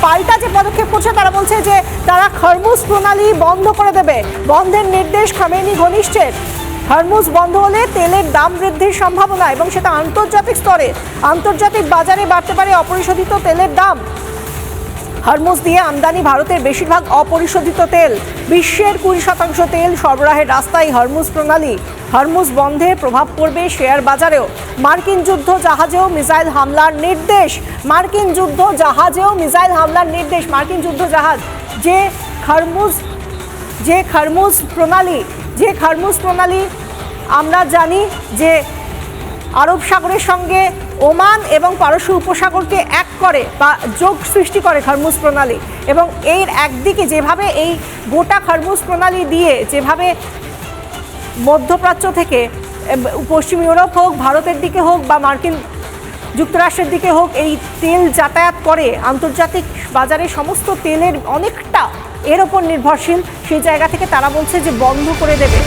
পাল্টা যে পদক্ষেপ করছে তারা বলছে যে তারা হরমুজ প্রণালী বন্ধ করে দেবে। বন্ধের নির্দেশ খামেনি ঘনিষ্ঠের। হরমুজ বন্ধ হলে তেলের দাম বৃদ্ধির সম্ভাবনা এবং সেটা আন্তর্জাতিক স্তরে, আন্তর্জাতিক বাজারে বাড়তে পারে অপরিশোধিত তেলের দাম। হরমুজ দিয়ে আমদানি ভারতের বেশিরভাগ অপরিশোধিত তেল। বিশ্বের 20% তেল সরবরাহের রাস্তায় হরমুজ প্রণালী। হরমুজ বন্ধে প্রভাব পড়বে শেয়ার বাজারেও। মার্কিন যুদ্ধ জাহাজেও মিসাইল হামলার নির্দেশ। মার্কিন যুদ্ধ জাহাজেও মিসাইল হামলার নির্দেশ। মার্কিন যুদ্ধ জাহাজ যে হরমুজ প্রণালী আমরা জানি যে আরব সাগরের সঙ্গে ওমান এবং পারস্য উপসাগরকে এক করে বা যোগ সৃষ্টি করে হরমুজ প্রণালী। এবং এর একদিকে যেভাবে এই গোটা হরমুজ প্রণালী দিয়ে যেভাবে মধ্যপ্রাচ্য থেকে পশ্চিম ইউরোপ হোক, ভারতের দিকে হোক বা মার্কিন যুক্তরাষ্ট্রের দিকে হোক এই তেল যাতায়াত করে, আন্তর্জাতিক বাজারে সমস্ত তেলের অনেকটা এর ওপর নির্ভরশীল। সেই জায়গা থেকে তারা বলছে যে বন্ধ করে দেবে।